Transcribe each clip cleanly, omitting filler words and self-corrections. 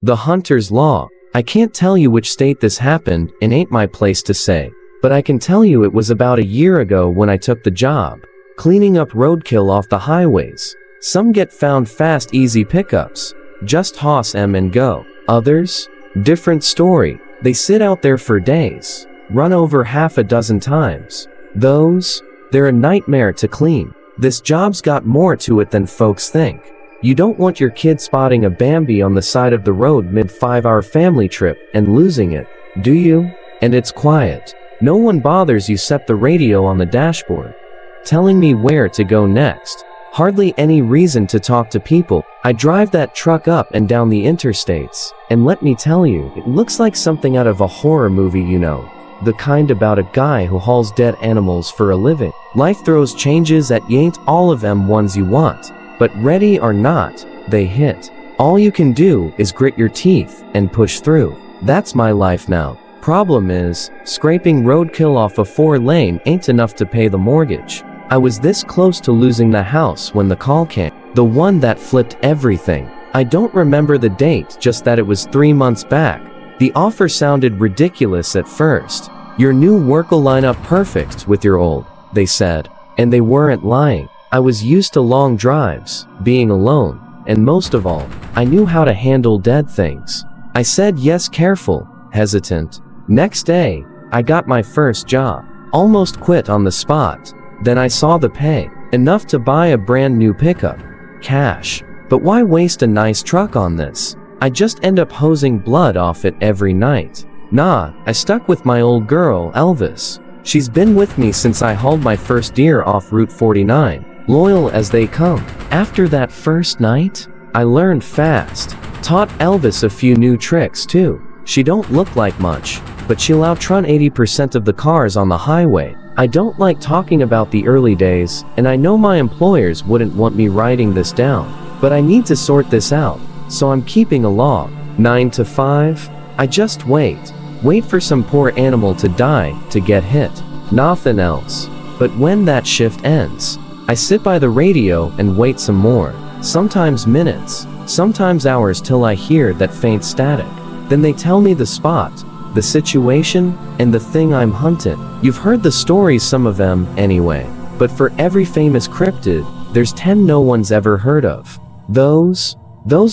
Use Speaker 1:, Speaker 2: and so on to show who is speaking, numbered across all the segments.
Speaker 1: The hunter's law. I can't tell you which state this happened, and ain't my place to say. But I can tell you it was about a year ago when I took the job, cleaning up roadkill off the highways. Some get found fast, easy pickups. Just hoss 'em and go. Others? Different story. They sit out there for days, run over half a dozen times. Those? They're a nightmare to clean. This job's got more to it than folks think. You don't want your kid spotting a Bambi on the side of the road mid-5-hour family trip and losing it, do you? And it's quiet. No one bothers you except the radio on the dashboard, telling me where to go next. Hardly any reason to talk to people. I drive that truck up and down the interstates, and let me tell you, it looks like something out of a horror movie, you know. The kind about a guy who hauls dead animals for a living. Life throws changes that ain't all of them ones you want. But ready or not, they hit. All you can do is grit your teeth and push through. That's my life now. Problem is, scraping roadkill off a 4-lane ain't enough to pay the mortgage. I was this close to losing the house when the call came. The one that flipped everything. I don't remember the date, just that it was 3 months back. The offer sounded ridiculous at first. Your new work'll line up perfect with your old, they said. And they weren't lying. I was used to long drives, being alone, and most of all, I knew how to handle dead things. I said yes, careful, hesitant. Next day, I got my first job. Almost quit on the spot. Then I saw the pay. Enough to buy a brand new pickup. Cash. But why waste a nice truck on this? I just end up hosing blood off it every night. Nah, I stuck with my old girl, Elvis. She's been with me since I hauled my first deer off Route 49. Loyal as they come. After that first night, I learned fast. Taught Elvis a few new tricks too. She don't look like much, but she'll outrun 80% of the cars on the highway. I don't like talking about the early days, and I know my employers wouldn't want me writing this down, but I need to sort this out, so I'm keeping a log. 9 to 5? I just wait. Wait for some poor animal to die, to get hit. Nothing else. But when that shift ends, I sit by the radio and wait some more, sometimes minutes, sometimes hours till I hear that faint static. Then they tell me the spot, the situation, and the thing I'm hunting. You've heard the stories, some of them, anyway. But for every famous cryptid, there's 10 no one's ever heard of. Those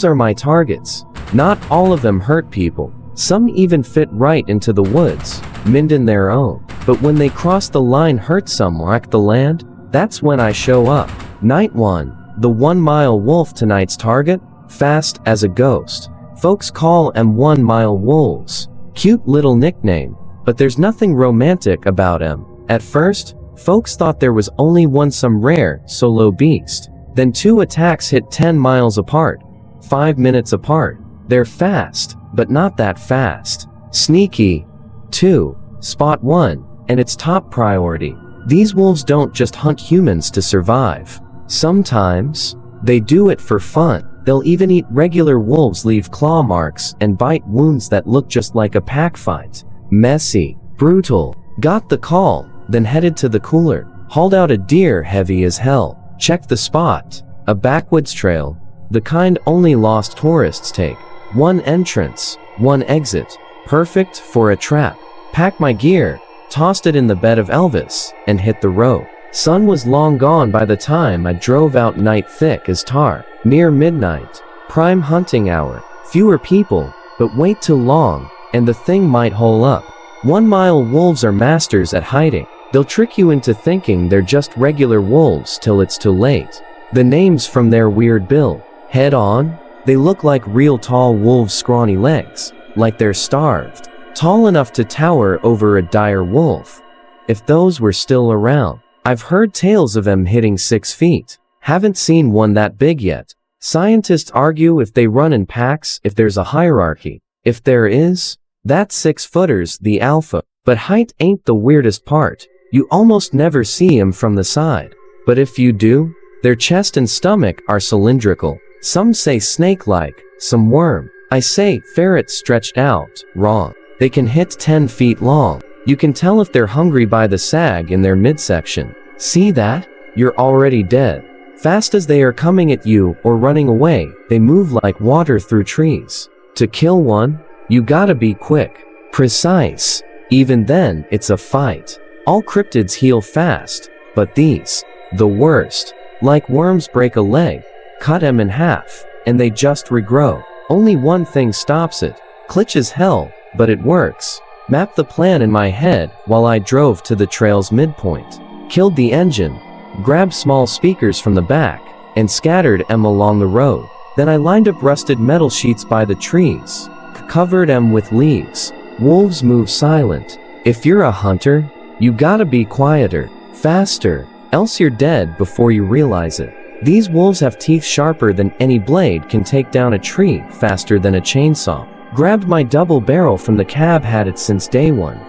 Speaker 1: are my targets. Not all of them hurt people. Some even fit right into the woods, mindin' their own. But when they cross the line, hurt some, wreck the land, that's when I show up. Night 1, the 1-mile wolf, tonight's target, fast as a ghost. Folks call 'em 1-mile wolves. Cute little nickname, but there's nothing romantic about 'em. At first, folks thought there was only one, some rare, solo beast. Then 2 attacks hit 10 miles apart, 5 minutes apart. They're fast, but not that fast. Sneaky. 2. Spot 1, and it's top priority. These wolves don't just hunt humans to survive. Sometimes, they do it for fun. They'll even eat regular wolves, leave claw marks and bite wounds that look just like a pack fight. Messy. Brutal. Got the call, then headed to the cooler. Hauled out a deer heavy as hell. Checked the spot. A backwoods trail. The kind only lost tourists take. 1 entrance, 1 exit. Perfect for a trap. Packed my gear, tossed it in the bed of Elvis, and hit the road. Sun was long gone by the time I drove out, night thick as tar. Near midnight. Prime hunting hour. Fewer people, but wait too long, and the thing might hole up. 1-mile wolves are masters at hiding. They'll trick you into thinking they're just regular wolves till it's too late. The name's from their weird build. Head on, they look like real tall wolves, scrawny legs, like they're starved. Tall enough to tower over a dire wolf, if those were still around. I've heard tales of them hitting 6 feet. Haven't seen one that big yet. Scientists argue if they run in packs, if there's a hierarchy. If there is, that 6-footer's the alpha. But height ain't the weirdest part. You almost never see 'em from the side. But if you do, their chest and stomach are cylindrical. Some say snake-like, some worm. I say ferret stretched out. Wrong. They can hit 10 feet long. You can tell if they're hungry by the sag in their midsection. See that? You're already dead. Fast as they are coming at you or running away, they move like water through trees. To kill one, you gotta be quick, precise. Even then, it's a fight. All cryptids heal fast, but these, the worst. Like worms break a leg, cut 'em in half, and they just regrow. Only one thing stops it. Glitch as hell, but it works. Mapped the plan in my head while I drove to the trail's midpoint. Killed the engine, grabbed small speakers from the back, and scattered 'em along the road. Then I lined up rusted metal sheets by the trees, covered 'em with leaves. Wolves move silent. If you're a hunter, you gotta be quieter, faster, else you're dead before you realize it. These wolves have teeth sharper than any blade, can take down a tree faster than a chainsaw. Grabbed my double barrel from the cab, had it since day one.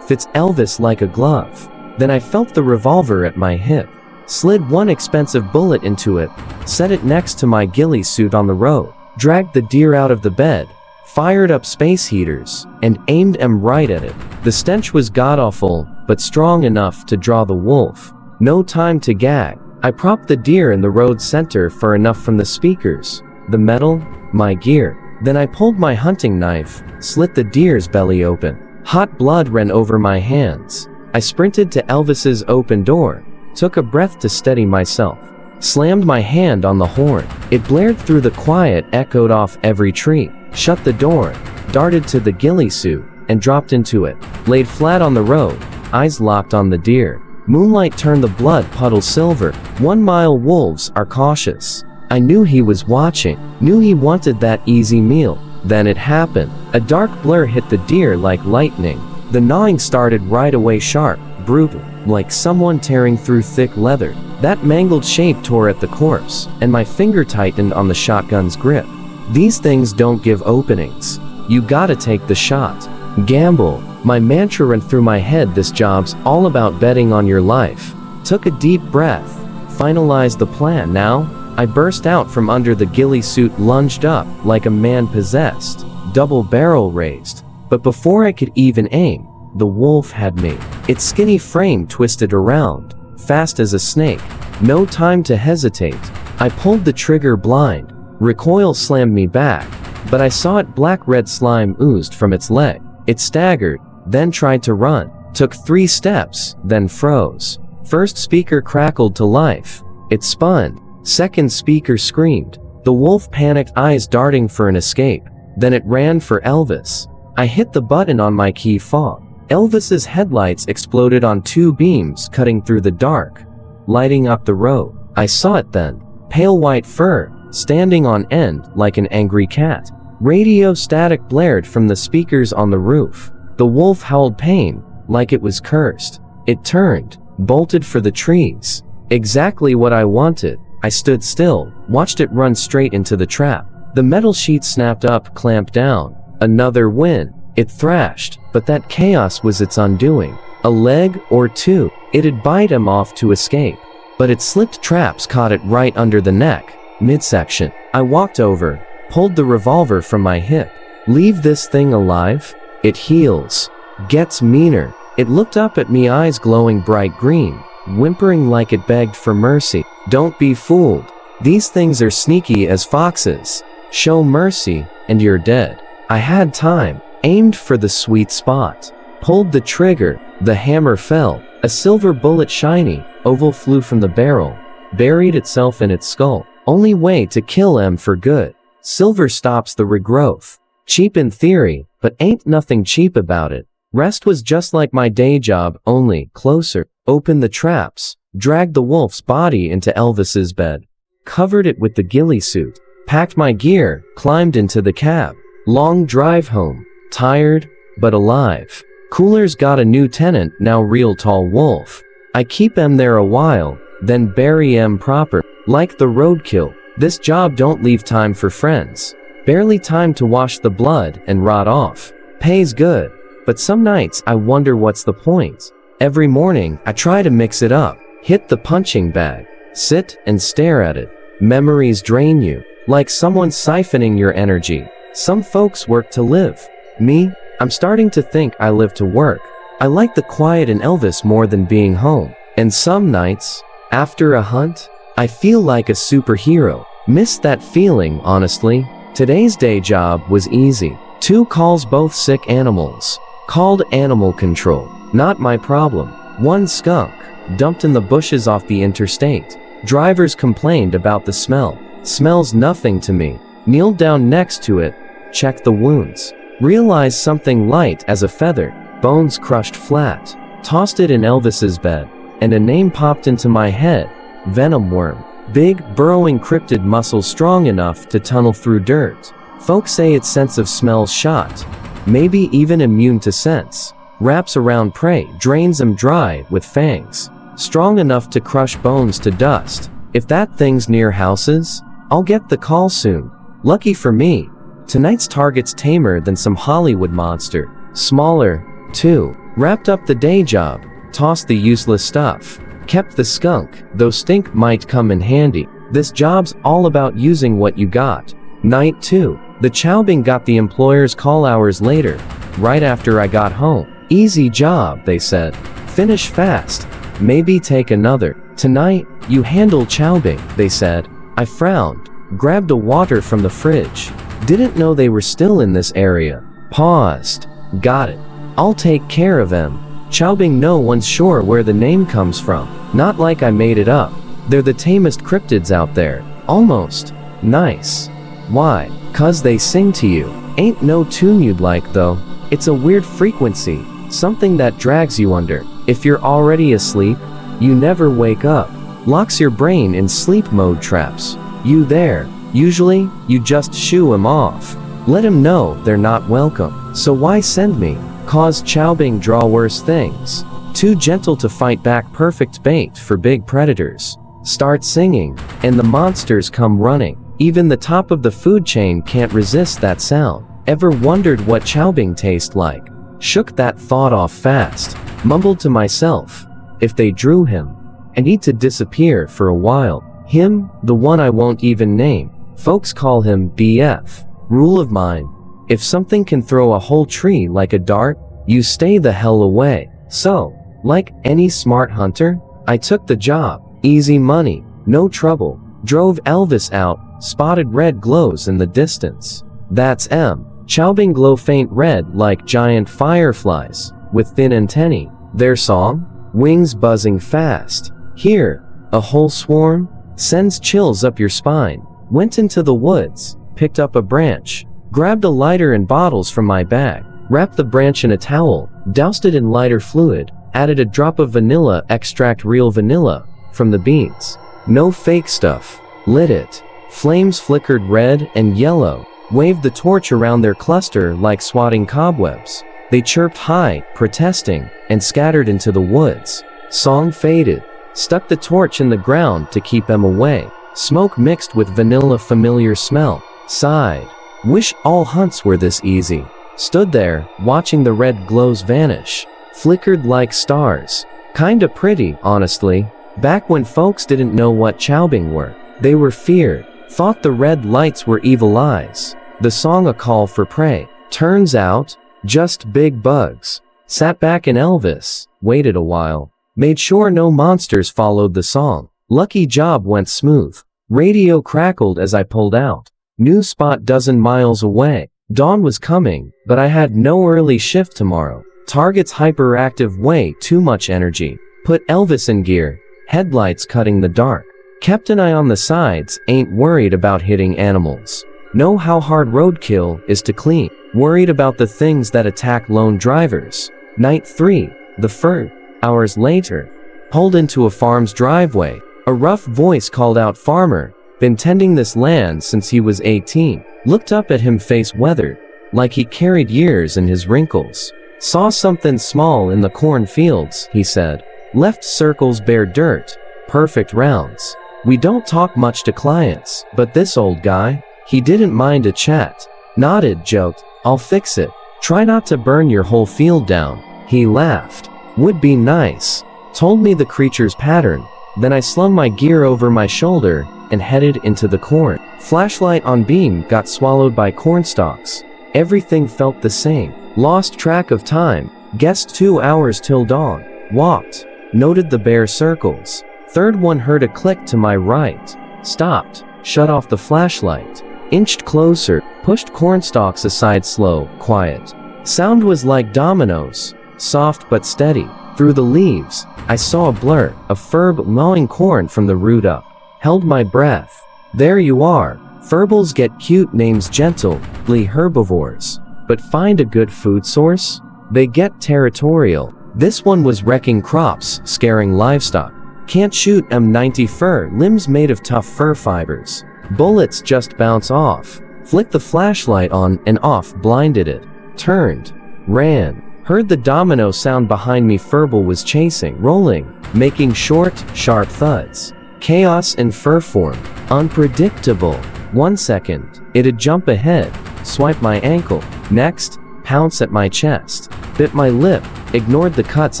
Speaker 1: Fits Elvis like a glove. Then I felt the revolver at my hip. Slid one expensive bullet into it, set it next to my ghillie suit on the road, dragged the deer out of the bed, fired up space heaters, and aimed 'em right at it. The stench was god-awful, but strong enough to draw the wolf. No time to gag. I propped the deer in the road center for enough from the speakers, the metal, my gear. Then I pulled my hunting knife, slit the deer's belly open. Hot blood ran over my hands. I sprinted to Elvis's open door, took a breath to steady myself, slammed my hand on the horn. It blared through the quiet, echoed off every tree. Shut the door, darted to the ghillie suit, and dropped into it. Laid flat on the road, eyes locked on the deer. Moonlight turned the blood puddle silver. 1 mile wolves are cautious. I knew he was watching, knew he wanted that easy meal. Then it happened. A dark blur hit the deer like lightning. The gnawing started right away, sharp, brutal, like someone tearing through thick leather. That mangled shape tore at the corpse, and my finger tightened on the shotgun's grip. These things don't give openings. You gotta take the shot. Gamble. My mantra ran through my head. This job's all about betting on your life. Took a deep breath. Finalized the plan. Now, I burst out from under the ghillie suit, lunged up like a man possessed, double barrel raised. But before I could even aim, the wolf had me. Its skinny frame twisted around, fast as a snake. No time to hesitate. I pulled the trigger blind. Recoil slammed me back, but I saw it. Black-red slime oozed from its leg. It staggered, then tried to run. Took 3 steps, then froze. First speaker crackled to life. It spun. Second speaker screamed. The wolf panicked, eyes darting for an escape. Then it ran for Elvis. I hit the button on my key fob. Elvis's headlights exploded on 2 beams, cutting through the dark, lighting up the road. I saw it then. Pale white fur, standing on end like an angry cat. Radio static blared from the speakers on the roof. The wolf howled pain, like it was cursed. It turned, bolted for the trees. Exactly what I wanted. I stood still, watched it run straight into the trap. The metal sheet snapped up, clamped down. Another win. It thrashed, but that chaos was its undoing. A leg or 2, it'd bite him off to escape. But its slipped traps caught it right under the neck, midsection. I walked over, pulled the revolver from my hip. Leave this thing alive? It heals. Gets meaner. It looked up at me, eyes glowing bright green, whimpering like it begged for mercy. Don't be fooled. These things are sneaky as foxes. Show mercy, and you're dead. I had time, aimed for the sweet spot. Pulled the trigger, the hammer fell. A silver bullet, shiny, oval, flew from the barrel, buried itself in its skull. Only way to kill him for good. Silver stops the regrowth. Cheap in theory, but ain't nothing cheap about it. Rest was just like my day job, only closer. Opened the traps, dragged the wolf's body into Elvis's bed, covered it with the ghillie suit, packed my gear, climbed into the cab. Long drive home, tired, but alive. Cooler's got a new tenant, now real tall wolf. I keep em there a while, then bury em proper. Like the roadkill, this job don't leave time for friends. Barely time to wash the blood and rot off. Pays good, but some nights I wonder what's the point. Every morning I try to mix it up, hit the punching bag, sit and stare at it. Memories drain you, like someone siphoning your energy. Some folks work to live. Me, I'm starting to think I live to work. I like the quiet in Elvis more than being home. And some nights, after a hunt, I feel like a superhero. Miss that feeling, honestly. Today's day job was easy. 2 calls, both sick animals. Called animal control. Not my problem. 1 skunk, dumped in the bushes off the interstate. Drivers complained about the smell. Smells nothing to me. Kneeled down next to it, checked the wounds. Realized something light as a feather, bones crushed flat. Tossed it in Elvis's bed, and a name popped into my head. Venom worm. Big, burrowing cryptid muscles strong enough to tunnel through dirt. Folks say its sense of smell's shot. Maybe even immune to scents. Wraps around prey, drains them dry with fangs. Strong enough to crush bones to dust. If that thing's near houses, I'll get the call soon. Lucky for me, tonight's target's tamer than some Hollywood monster. Smaller, too. Wrapped up the day job, tossed the useless stuff. Kept the skunk, though stink might come in handy. This job's all about using what you got. Night 2. The Chowbing got the employer's call hours later, right after I got home. Easy job, they said. Finish fast. Maybe take another. Tonight, you handle Chowbing, they said. I frowned, grabbed a water from the fridge. Didn't know they were still in this area. Paused. Got it. I'll take care of them. Chowbing, no one's sure where the name comes from. Not like I made it up. They're the tamest cryptids out there. Almost. Nice. Why? 'Cause they sing to you. Ain't no tune you'd like though. It's a weird frequency. Something that drags you under. If you're already asleep, you never wake up. Locks your brain in sleep mode traps. You there. Usually, you just shoo 'em off. Let 'em know they're not welcome. So why send me? Cause Chowbing draw worse things. Too gentle to fight back, perfect bait for big predators. Start singing, and the monsters come running. Even the top of the food chain can't resist that sound. Ever wondered what Chowbing tastes like? Shook that thought off fast. Mumbled to myself. If they drew him, I need to disappear for a while. Him, the one I won't even name. Folks call him BF. Rule of mine. If something can throw a whole tree like a dart, you stay the hell away. So, like any smart hunter, I took the job. Easy money, no trouble. Drove Elvis out, spotted red glows in the distance. That's M. Chowbing glow faint red like giant fireflies, with thin antennae. Their song? Wings buzzing fast. Here, a whole swarm? Sends chills up your spine. Went into the woods, picked up a branch, grabbed a lighter and bottles from my bag, wrapped the branch in a towel, doused it in lighter fluid, added a drop of vanilla extract, real vanilla, from the beans. No fake stuff. Lit it. Flames flickered red and yellow, waved the torch around their cluster like swatting cobwebs. They chirped high, protesting, and scattered into the woods. Song faded. Stuck the torch in the ground to keep them away. Smoke mixed with vanilla, familiar smell. Sighed. Wish all hunts were this easy. Stood there, watching the red glows vanish. Flickered like stars. Kinda pretty, honestly. Back when folks didn't know what Chowbing were. They were feared. Thought the red lights were evil eyes. The song a call for prey. Turns out, just big bugs. Sat back in Elvis, waited a while. Made sure no monsters followed the song. Lucky job went smooth. Radio crackled as I pulled out. New spot dozen miles away. Dawn was coming, but I had no early shift tomorrow. Target's hyperactive, way too much energy. Put Elvis in gear. Headlights cutting the dark. Kept an eye on the sides, ain't worried about hitting animals. Know how hard roadkill is to clean. Worried about the things that attack lone drivers. Night 3, the first. Hours later. Pulled into a farm's driveway. A rough voice called out, "Farmer, been tending this land since he was 18. Looked up at him, face weathered, like he carried years in his wrinkles. Saw something small in the cornfields, he said. Left circles, bare dirt, perfect rounds. We don't talk much to clients, but this old guy, he didn't mind a chat. Nodded, joked, I'll fix it. Try not to burn your whole field down." He laughed. Would be nice. Told me the creature's pattern. Then I slung my gear over my shoulder and headed into the corn. Flashlight on beam got swallowed by cornstalks. Everything felt the same. Lost track of time. Guessed 2 hours till dawn. Walked. Noted the bare circles. Third one, heard a click to my right. Stopped. Shut off the flashlight. Inched closer, pushed cornstalks aside slow, quiet. Sound was like dominoes, soft but steady. Through the leaves, I saw a blur, a furb gnawing corn from the root up. Held my breath. There you are. Furbles get cute names, gently herbivores. But find a good food source? They get territorial. This one was wrecking crops, scaring livestock. Can't shoot M90 fur, limbs made of tough fur fibers. Bullets just bounce off. Flicked the flashlight on and off, blinded it. Turned. Ran. Heard the domino sound behind me. Furble was chasing, rolling, making short, sharp thuds. Chaos in fur form. Unpredictable. 1 second, it'd jump ahead, swipe my ankle. Next, pounce at my chest. Bit my lip, ignored the cuts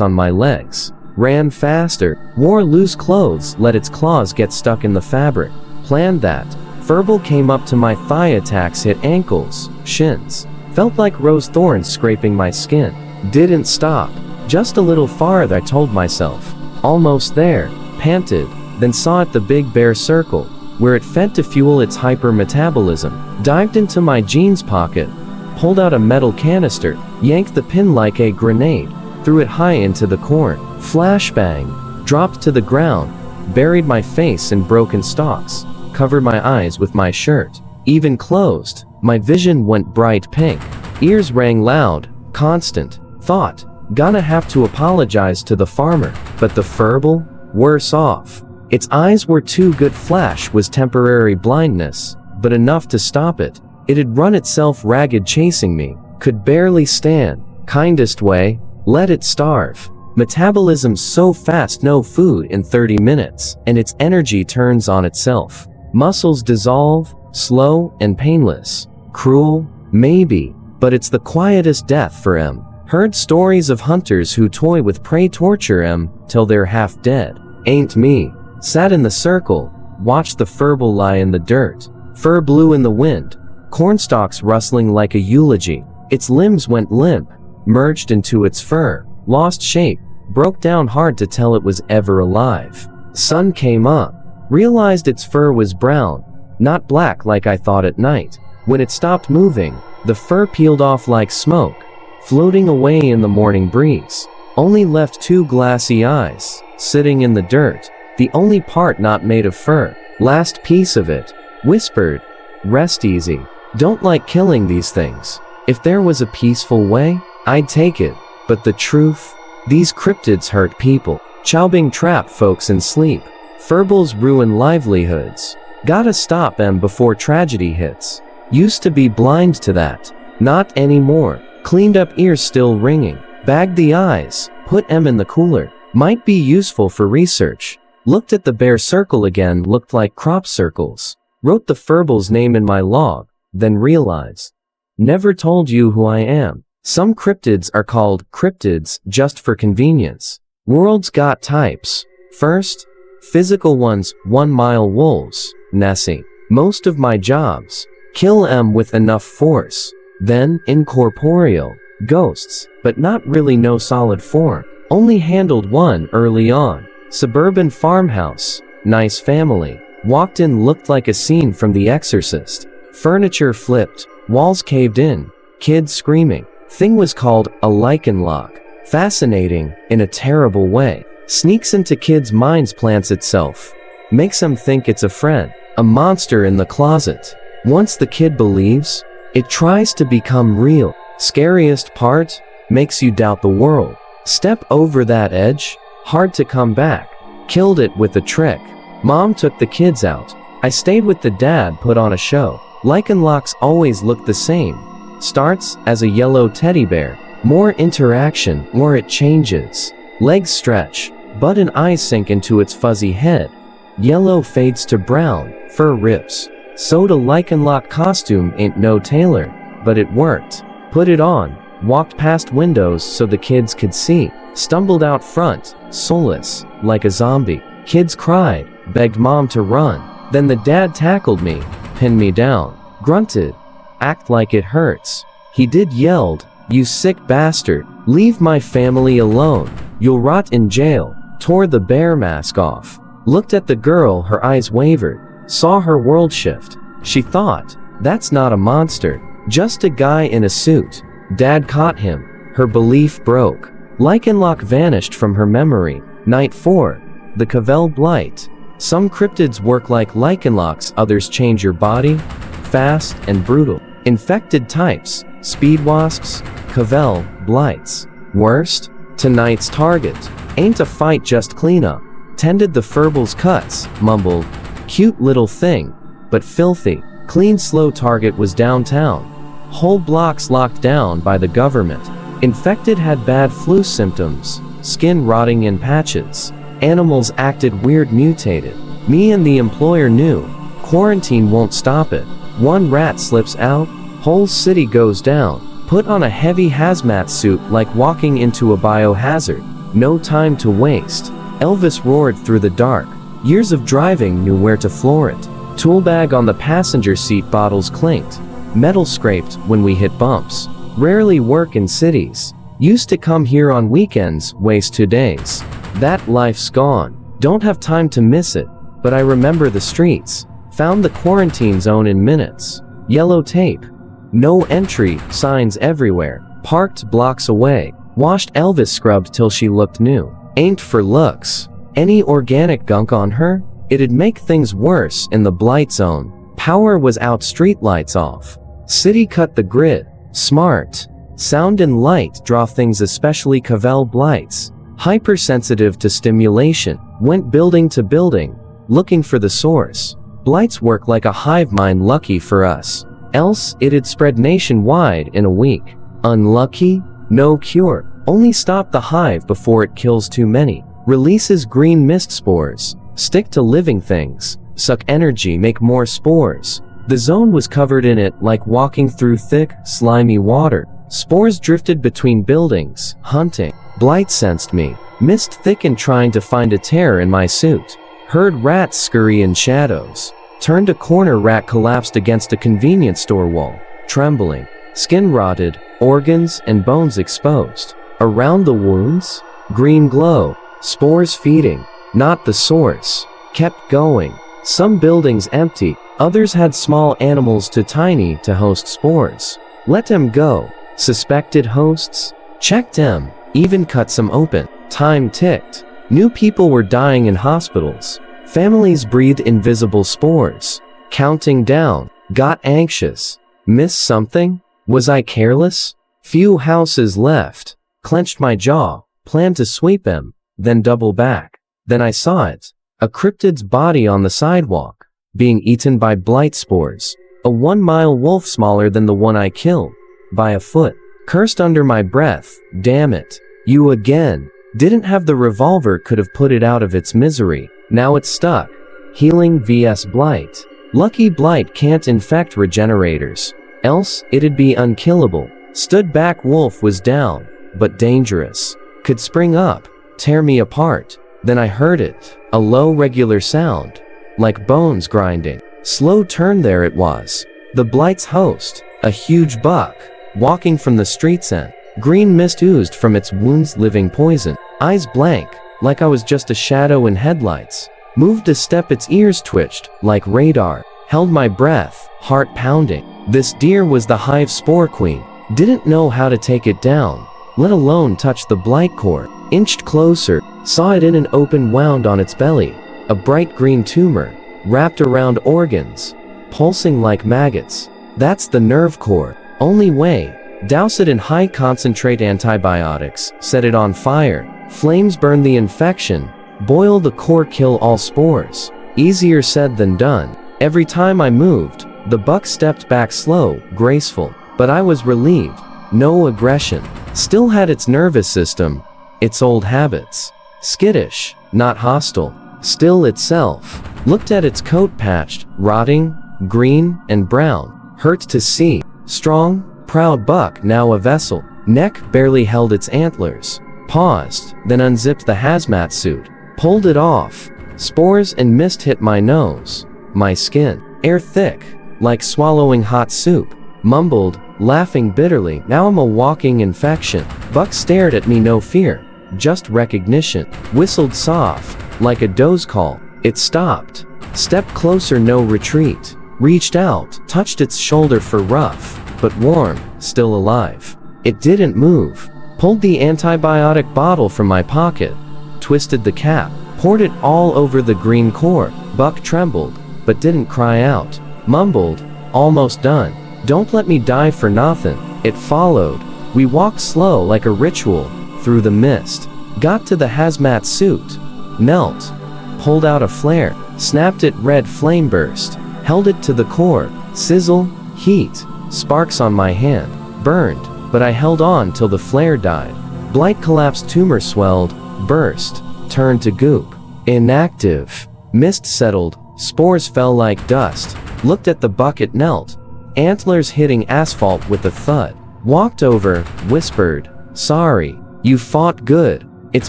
Speaker 1: on my legs. Ran faster, wore loose clothes, let its claws get stuck in the fabric. Planned that. Furble came up to my thigh, attacks hit ankles, shins. Felt like rose thorns scraping my skin. Didn't stop. Just a little farther, I told myself. Almost there. Panted, then saw it, the big bear circle, where it fed to fuel its hyper-metabolism. Dived into my jeans pocket, pulled out a metal canister, yanked the pin like a grenade, threw it high into the corn. Flashbang. Dropped to the ground, buried my face in broken stalks, covered my eyes with my shirt. Even closed, my vision went bright pink. Ears rang loud, constant. Thought, gonna have to apologize to the farmer. But the furble? Worse off. Its eyes were too good. Flash was temporary blindness, but enough to stop it. It had run itself ragged chasing me. Could barely stand. Kindest way, let it starve. Metabolism so fast, no food in 30 minutes, and its energy turns on itself. Muscles dissolve, slow and painless. Cruel? Maybe, but it's the quietest death for M. Heard stories of hunters who toy with prey, torture M till they're half dead. Ain't me. Sat in the circle, watched the furble lie in the dirt. Fur blew in the wind, cornstalks rustling like a eulogy. Its limbs went limp, merged into its fur, lost shape, broke down, hard to tell it was ever alive. Sun came up, realized its fur was brown, not black like I thought at night. When it stopped moving, the fur peeled off like smoke, floating away in the morning breeze. Only left two glassy eyes, sitting in the dirt, the only part not made of fur. Last piece of it. Whispered, rest easy. Don't like killing these things. If there was a peaceful way, I'd take it. But the truth? These cryptids hurt people. Chowbing trap folks in sleep. Furbles ruin livelihoods. Gotta stop M before tragedy hits. Used to be blind to that. Not anymore. Cleaned up, ears still ringing. Bagged the eyes. Put M in the cooler. Might be useful for research. Looked at the bear circle again, looked like crop circles. Wrote the furble's name in my log, then realized. Never told you who I am. Some cryptids are called cryptids just for convenience. World's got types. First, physical ones, 1 mile wolves, Nessie. Most of my jobs. Kill M with enough force. Then, incorporeal. Ghosts, but not really, no solid form. Only handled one early on. Suburban farmhouse, nice family. Walked in, looked like a scene from The Exorcist. Furniture flipped, walls caved in, kids screaming. Thing was called a lichen lock. Fascinating, in a terrible way. Sneaks into kids' minds, plants itself. Makes them think it's a friend, a monster in the closet. Once the kid believes, it tries to become real. Scariest part? Makes you doubt the world. Step over that edge? Hard to come back. Killed it with a trick. Mom took the kids out. I stayed with the dad, put on a show. Lichen locks always look the same. Starts as a yellow teddy bear. More interaction, more it changes. Legs stretch, butt and eyes sink into its fuzzy head. Yellow fades to brown, fur rips. Sewed a lichen lock costume, ain't no tailor, but it worked. Put it on, walked past windows so the kids could see. Stumbled out front, soulless, like a zombie. Kids cried, begged mom to run. Then the dad tackled me, pinned me down, grunted, act like it hurts. He did, yelled, you sick bastard, leave my family alone, you'll rot in jail. Tore the bear mask off. Looked at the girl, her eyes wavered, saw her world shift. She thought, That's not a monster. Just a guy in a suit. Dad caught him. Her belief broke. Lycanloc vanished from her memory. Night 4. The Cavell Blight. Some cryptids work like Lycanlocs, others change your body. Fast and brutal. Infected types. Speed wasps. Cavell Blights. Worst? Tonight's target. Ain't a fight, just cleanup. Tended the Furbal's cuts. Mumbled. Cute little thing. But filthy. Clean slow target was downtown. Whole blocks locked down by the government. Infected had bad flu symptoms. Skin rotting in patches. Animals acted weird, mutated. Me and the employer knew. Quarantine won't stop it. One rat slips out. Whole city goes down. Put on a heavy hazmat suit like walking into a biohazard. No time to waste. Elvis roared through the dark. Years of driving knew where to floor it. Tool bag on the passenger seat, bottles clinked. Metal scraped when we hit bumps. Rarely work in cities. Used to come here on weekends, waste 2 days. That life's gone. Don't have time to miss it. But I remember the streets. Found the quarantine zone in minutes. Yellow tape. No entry, signs everywhere. Parked blocks away. Washed Elvis scrubbed till she looked new. Ain't for looks. Any organic gunk on her? It'd make things worse in the blight zone. Power was out, street lights off. City cut the grid. Smart. Sound and light draw things, especially Cavell Blights. Hypersensitive to stimulation. Went building to building, looking for the source. Blights work like a hive mind, lucky for us. Else, it'd spread nationwide in a week. Unlucky? No cure. Only stop the hive before it kills too many. Releases green mist spores. Stick to living things. Suck energy, make more spores. The zone was covered in it like walking through thick, slimy water. Spores drifted between buildings, hunting. Blight sensed me. Mist thickened, trying to find a tear in my suit. Heard rats scurry in shadows. Turned a corner, rat collapsed against a convenience store wall, trembling. Skin rotted, organs and bones exposed. Around the wounds, green glow. Spores feeding, not the source. Kept going. Some buildings empty, others had small animals too tiny to host spores. Let them go. Suspected hosts? Checked them, even cut some open. Time ticked. New people were dying in hospitals. Families breathed invisible spores. Counting down. Got anxious. Miss something? Was I careless? Few houses left. Clenched my jaw. Planned to sweep them, then double back. Then I saw it. A cryptid's body on the sidewalk, being eaten by blight spores. A 1-mile wolf smaller than the one I killed. By a foot. Cursed under my breath. Damn it. You again. Didn't have the revolver, could have put it out of its misery. Now it's stuck. Healing vs blight. Lucky blight can't infect regenerators. Else, it'd be unkillable. Stood back, wolf was down, but dangerous. Could spring up, tear me apart. Then I heard it. A low, regular sound. Like bones grinding. Slow turn, there it was. The blight's host. A huge buck. Walking from the street's end. Green mist oozed from its wounds, living poison. Eyes blank, like I was just a shadow in headlights. Moved a step, its ears twitched, like radar. Held my breath, heart pounding. This deer was the hive spore queen. Didn't know how to take it down, let alone touch the blight core. Inched closer, saw it in an open wound on its belly. A bright green tumor, wrapped around organs, pulsing like maggots. That's the nerve core. Only way. Douse it in high concentrate antibiotics, set it on fire. Flames burn the infection. Boil the core, kill all spores. Easier said than done. Every time I moved, the buck stepped back slow, graceful. But I was relieved. No aggression. Still had its nervous system. Its old habits. Skittish, not hostile. Still itself. Looked at its coat, patched, rotting, green and brown. Hurt to see. Strong, proud buck, now a vessel. Neck barely held its antlers. Paused, then unzipped the hazmat suit. Pulled it off. Spores and mist hit my nose. My skin. Air thick, like swallowing hot soup. Mumbled, laughing bitterly, now I'm a walking infection. Buck stared at me, no fear, just recognition. Whistled soft, like a doze call. It stopped. Stepped closer, no retreat. Reached out, touched its shoulder for rough, but warm, still alive. It didn't move. Pulled the antibiotic bottle from my pocket, twisted the cap, poured it all over the green core. Buck trembled, but didn't cry out. Mumbled, almost done. Don't let me die for nothing. It followed. We walked slow like a ritual, through the mist. Got to the hazmat suit. Knelt. Pulled out a flare. Snapped it. Red flame burst. Held it to the core. Sizzle. Heat. Sparks on my hand. Burned, but I held on till the flare died. Blight collapsed. Tumor swelled. Burst. Turned to goop. Inactive. Mist settled. Spores fell like dust. Looked at the bucket. Knelt. Antlers hitting asphalt with a thud. Walked over. Whispered. Sorry. You fought good. Its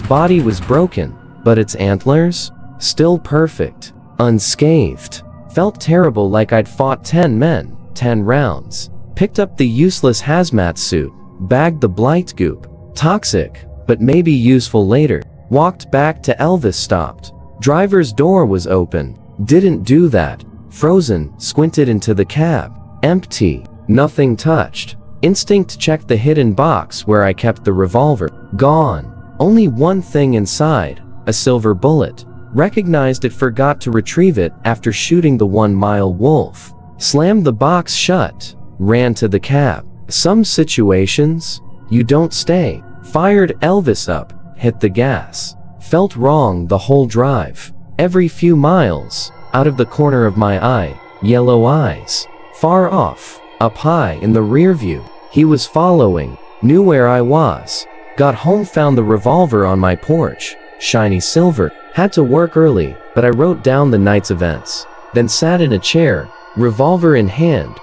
Speaker 1: body was broken, but its antlers? Still perfect. Unscathed. Felt terrible, like I'd fought 10 men, 10 rounds. Picked up the useless hazmat suit. Bagged the blight goop. Toxic, but maybe useful later. Walked back to Elvis. Stopped. Driver's door was open. Didn't do that. Frozen. Squinted into the cab. Empty. Nothing touched. Instinct checked the hidden box where I kept the revolver. Gone. Only one thing inside. A silver bullet. Recognized it. Forgot to retrieve it after shooting the 1-mile wolf. Slammed the box shut. Ran to the cab. Some situations, you don't stay. Fired Elvis up. Hit the gas. Felt wrong the whole drive. Every few miles. Out of the corner of my eye. Yellow eyes. Far off. Up high in the rear view. He was following. Knew where I was. Got home. Found the revolver on my porch. Shiny silver. Had to work early, but I wrote down the night's events. Then sat in a chair, revolver in hand.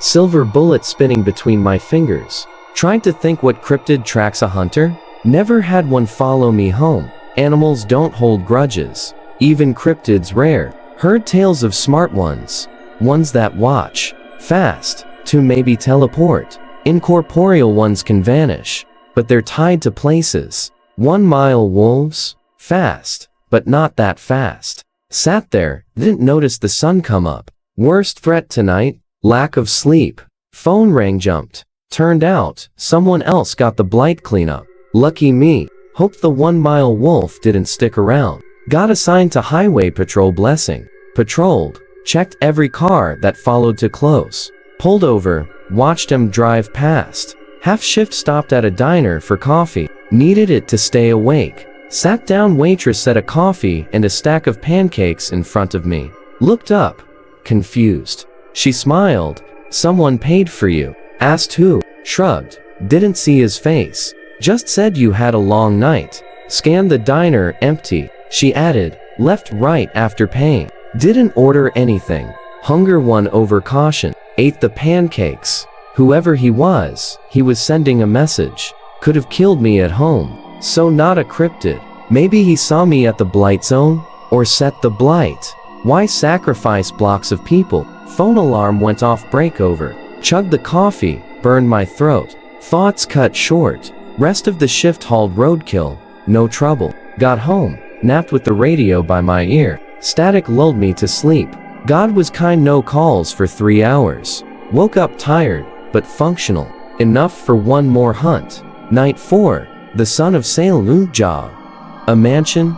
Speaker 1: Silver bullet spinning between my fingers. Tried to think what cryptid tracks a hunter? Never had one follow me home. Animals don't hold grudges. Even cryptids rare. Heard tales of smart ones. Ones that watch. Fast. To maybe teleport. Incorporeal ones can vanish. But they're tied to places. 1-mile wolves? Fast. But not that fast. Sat there, didn't notice the sun come up. Worst threat tonight? Lack of sleep. Phone rang. Jumped. Turned out, someone else got the blight cleanup. Lucky me. Hoped the 1-mile wolf didn't stick around. Got assigned to highway patrol. Blessing. Patrolled. Checked every car that followed too close. Pulled over. Watched him drive past. Half shift. Stopped at a diner for coffee. Needed it to stay awake. Sat down. Waitress set a coffee and a stack of pancakes in front of me. Looked up. Confused. She smiled. Someone paid for you. Asked who. Shrugged. Didn't see his face. Just said you had a long night. Scanned the diner. Empty. She added. Left right after paying. Didn't order anything. Hunger won over caution. Ate the pancakes. Whoever he was sending a message. Could have killed me at home. So not a cryptid. Maybe he saw me at the blight zone? Or set the blight? Why sacrifice blocks of people? Phone alarm went off. Breakover. Chugged the coffee. Burned my throat. Thoughts cut short. Rest of the shift hauled roadkill. No trouble. Got home. Napped with the radio by my ear. Static lulled me to sleep. God was kind. No calls for 3 hours. Woke up tired, but functional. Enough for one more hunt. Night 4. The son of Salem. Job. A mansion?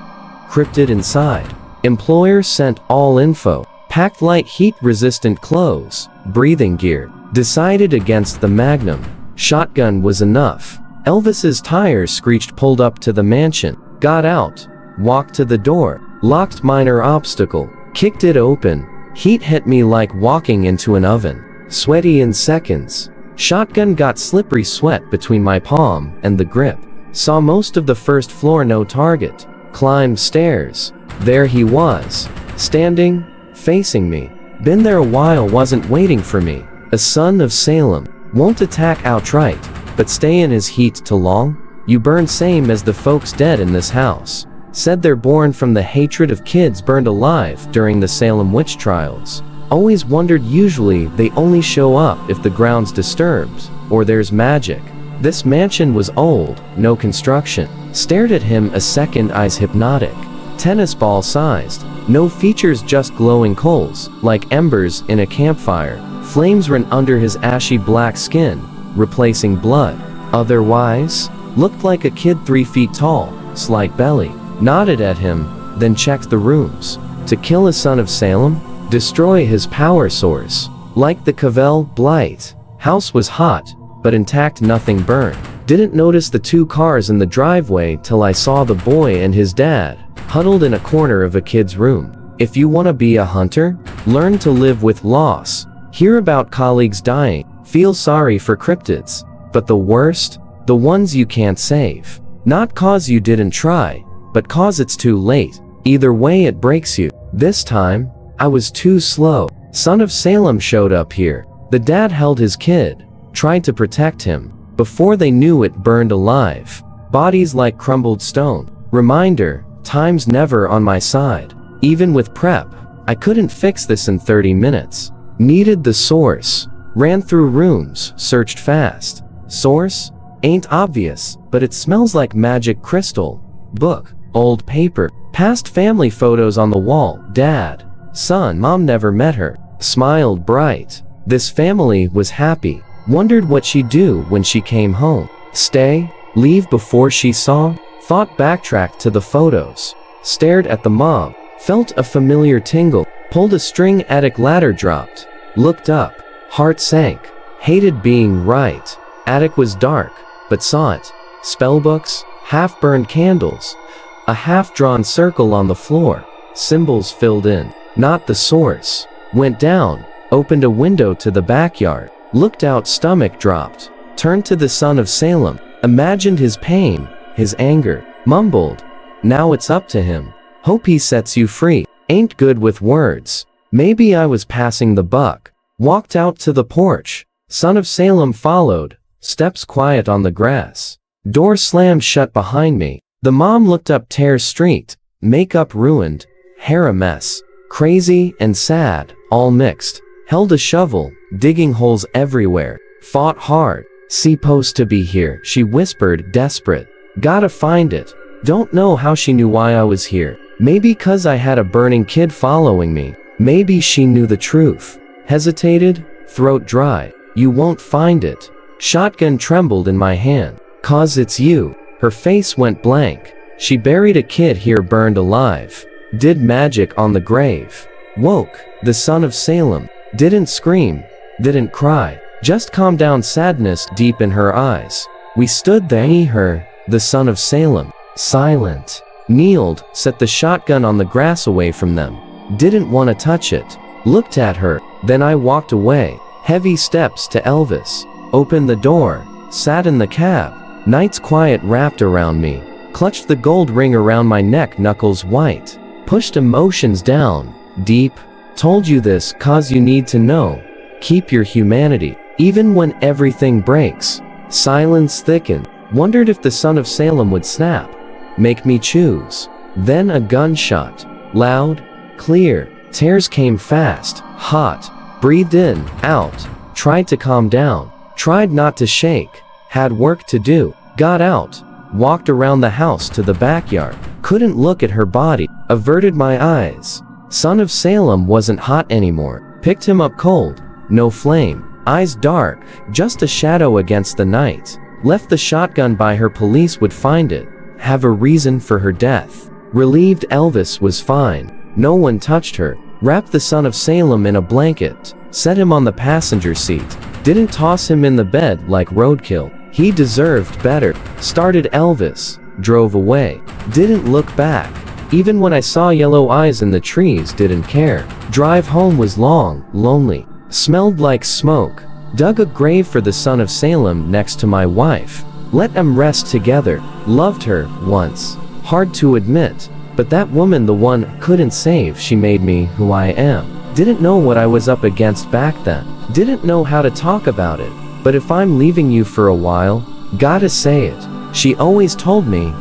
Speaker 1: Cryptid inside. Employer sent all info. Packed light heat-resistant clothes. Breathing gear. Decided against the Magnum. Shotgun was enough. Elvis's tires screeched. Pulled up to the mansion. Got out. Walked to the door. Locked. Minor obstacle. Kicked it open. Heat hit me like walking into an oven. Sweaty in seconds. Shotgun got slippery. Sweat between my palm and the grip. Saw most of the first floor. No target. Climbed stairs. There he was. Standing. Facing me. Been there a while. Wasn't waiting for me. A son of Salem. Won't attack outright, but stay in his heat too long? You burn same as the folks dead in this house. Said they're born from the hatred of kids burned alive during the Salem witch trials. Always wondered. Usually they only show up if the ground's disturbed, or there's magic. This mansion was old, no construction. Stared at him a second. Eyes hypnotic. Tennis ball sized. No features, just glowing coals, like embers in a campfire. Flames ran under his ashy black skin, replacing blood. Otherwise, looked like a kid 3 feet tall, slight belly. Nodded at him, then checked the rooms. To kill a son of Salem? Destroy his power source. Like the Cavell blight. House was hot, but intact, nothing burned. Didn't notice the 2 cars in the driveway till I saw the boy and his dad, huddled in a corner of a kid's room. If you want to be a hunter, learn to live with loss. Hear about colleagues dying, feel sorry for cryptids. But the worst? The ones you can't save. Not cause you didn't try, but cause it's too late. Either way it breaks you. This time, I was too slow. Son of Salem showed up here. The dad held his kid, tried to protect him. Before they knew it, burned alive. Bodies like crumbled stone. Reminder, time's never on my side. Even with prep, I couldn't fix this in 30 minutes. Needed the source. Ran through rooms, searched fast. Source? Ain't obvious, but it smells like magic crystal. Book. Old paper. Past family photos on the wall. Dad. Son. Mom never met her. Smiled bright. This family was happy. Wondered what she'd do when she came home. Stay? Leave before she saw? Thought, backtracked to the photos. Stared at the mom. Felt a familiar tingle. Pulled a string, attic ladder dropped. Looked up. Heart sank. Hated being right. Attic was dark, but saw it. Spellbooks, half-burned candles. A half-drawn circle on the floor. Symbols filled in. Not the source. Went down, opened a window to the backyard. Looked out, stomach dropped. Turned to the son of Salem. Imagined his pain, his anger. Mumbled. Now it's up to him. Hope he sets you free. Ain't good with words. Maybe I was passing the buck. Walked out to the porch. Son of Salem followed. Steps quiet on the grass. Door slammed shut behind me. The mom looked up, tears streaked. Makeup ruined. Hair a mess. Crazy and sad, all mixed. Held a shovel, digging holes everywhere. Fought hard. Supposed to be here, she whispered, desperate. Gotta find it. Don't know how she knew why I was here. Maybe 'cause I had a burning kid following me. Maybe she knew the truth. Hesitated, throat dry. You won't find it. Shotgun trembled in my hand. 'Cause it's you. Her face went blank. She buried a kid here, burned alive. Did magic on the grave. Woke, the son of Salem. Didn't scream, didn't cry. Just calmed down, sadness deep in her eyes. We stood there, her, the son of Salem. Silent. Kneeled, set the shotgun on the grass away from them. Didn't want to touch it. Looked at her, then I walked away. Heavy steps to Elvis. Opened the door, sat in the cab. Night's quiet wrapped around me. Clutched the gold ring around my neck, knuckles white. Pushed emotions down, deep. Told you this 'cause you need to know. Keep your humanity, even when everything breaks. Silence thickened. Wondered if the son of Salem would snap. Make me choose. Then a gunshot. Loud, clear. Tears came fast, hot. Breathed in, out. Tried to calm down. Tried not to shake. Had work to do. Got out. Walked around the house to the backyard. Couldn't look at her body. Averted my eyes. Son of Salem wasn't hot anymore. Picked him up cold. No flame. Eyes dark. Just a shadow against the night. Left the shotgun by her, police would find it. Have a reason for her death. Relieved, Elvis was fine. No one touched her. Wrapped the son of Salem in a blanket. Set him on the passenger seat. Didn't toss him in the bed like roadkill. He deserved better. Started Elvis. Drove away. Didn't look back. Even when I saw yellow eyes in the trees, didn't care. Drive home was long, lonely. Smelled like smoke. Dug a grave for the son of Salem next to my wife. Let them rest together. Loved her, once. Hard to admit. But that woman, the one couldn't save, she made me who I am. Didn't know what I was up against back then. Didn't know how to talk about it. But if I'm leaving you for a while, gotta say it. She always told me,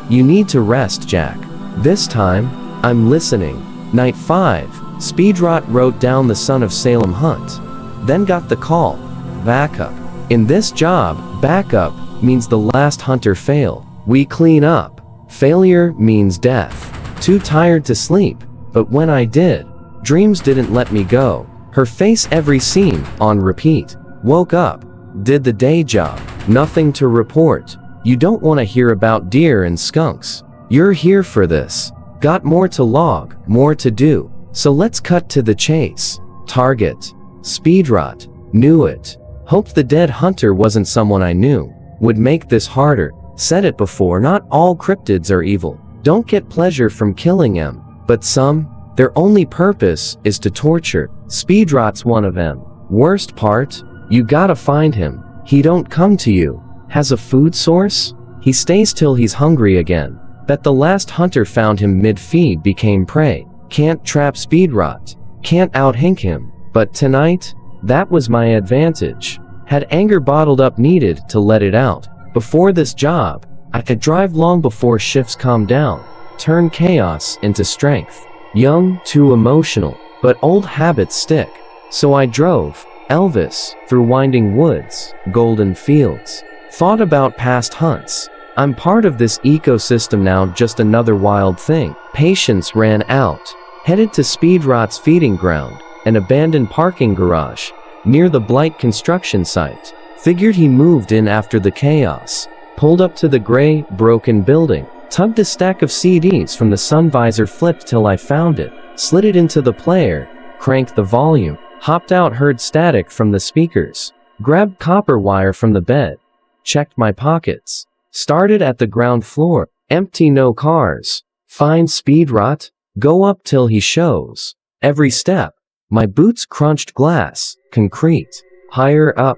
Speaker 1: you need to rest, Jack. This time, I'm listening. Night 5, Speedrot wrote down the son of Salem hunt. Then got the call. Backup. In this job, backup means the last hunter failed. We clean up. Failure means death. Too tired to sleep. But when I did, dreams didn't let me go. Her face every scene, on repeat. Woke up. Did the day job. Nothing to report. You don't want to hear about deer and skunks. You're here for this. Got more to log, more to do. So let's cut to the chase. Target. Speedrot. Knew it. Hoped the dead hunter wasn't someone I knew. Would make this harder. Said it before, not all cryptids are evil. Don't get pleasure from killing them. But some, their only purpose is to torture. Speedrot's one of them. Worst part? You gotta find him. He don't come to you. Has a food source? He stays till he's hungry again. Bet the last hunter found him mid-feed became prey. Can't trap Speedrot. Can't outhink him. But tonight, that was my advantage. Had anger bottled up, needed to let it out. Before this job, I could drive long before shifts calm down. Turn chaos into strength. Young, too emotional, but old habits stick. So I drove, Elvis, through winding woods, golden fields. Thought about past hunts. I'm part of this ecosystem now, just another wild thing. Patience ran out. Headed to Speedrot's feeding ground, an abandoned parking garage, near the Blight construction site. Figured he moved in after the chaos. Pulled up to the gray, broken building. Tugged a stack of CDs from the sun visor, flipped till I found it. Slid it into the player. Cranked the volume. Hopped out, heard static from the speakers. Grabbed copper wire from the bed. Checked my pockets. Started at the ground floor. Empty, no cars. Find Speedrot. Go up till he shows. Every step. My boots crunched glass. Concrete. Higher up.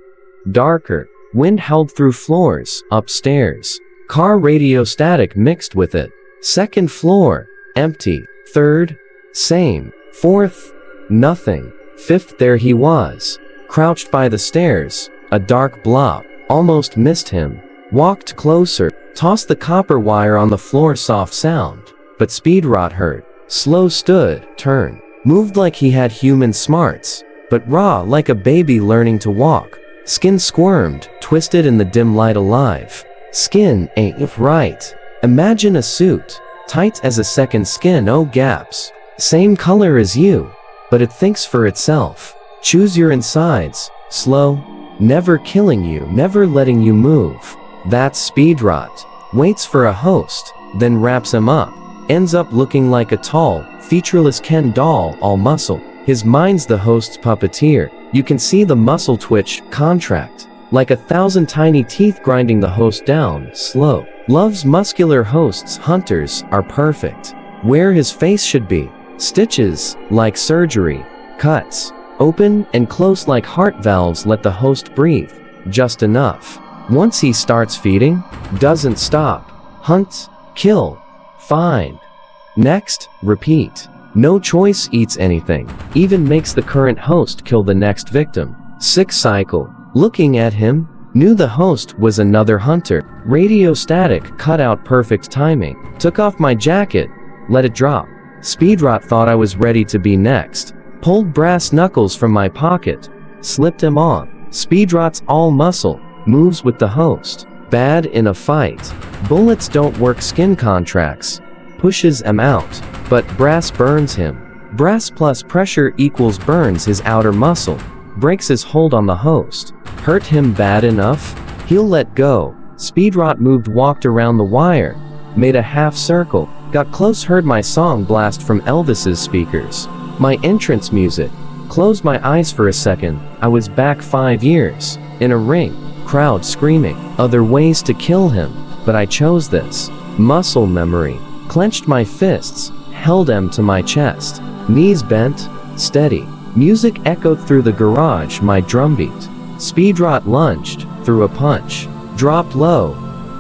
Speaker 1: Darker. Wind howled through floors. Upstairs. Car radio static mixed with it. Second floor. Empty. Third. Same. Fourth. Nothing. Fifth, there he was. Crouched by the stairs. A dark blob. Almost missed him. Walked closer. Tossed the copper wire on the floor, soft sound. But Speedrot heard. Slow stood. Turned. Moved like he had human smarts. But raw like a baby learning to walk. Skin squirmed, twisted in the dim light, alive. Skin ain't right. Imagine a suit. Tight as a second skin, oh gaps. Same color as you. But it thinks for itself. Choose your insides. Slow. Never killing you, never letting you move. That's Speedrot. Waits for a host, then wraps him up. Ends up looking like a tall, featureless Ken doll, all muscle. His mind's the host's puppeteer. You can see the muscle twitch, contract. Like 1,000 tiny teeth grinding the host down, slow. Loves muscular hosts, hunters are perfect. Where his face should be. Stitches, like surgery. Cuts. Open and close like heart valves, let the host breathe. Just enough. Once he starts feeding, doesn't stop. Hunt, kill, find. Next, repeat. No choice, eats anything. Even makes the current host kill the next victim. Sick cycle. Looking at him, knew the host was another hunter. Radio static cut out, perfect timing. Took off my jacket, let it drop. Speedrot thought I was ready to be next. Pulled brass knuckles from my pocket. Slipped him on. Speedrot's all muscle. Moves with the host. Bad in a fight. Bullets don't work, skin contracts. Pushes him out. But brass burns him. Brass plus pressure equals burns his outer muscle. Breaks his hold on the host. Hurt him bad enough? He'll let go. Speedrot moved, walked around the wire. Made a half circle. Got close, heard my song blast from Elvis's speakers. My entrance music. Closed my eyes for a second. I was back 5 years. In a ring. Crowd screaming. Other ways to kill him. But I chose this. Muscle memory. Clenched my fists. Held them to my chest. Knees bent. Steady. Music echoed through the garage, my drumbeat. Speedrot lunged. Threw a punch. Dropped low.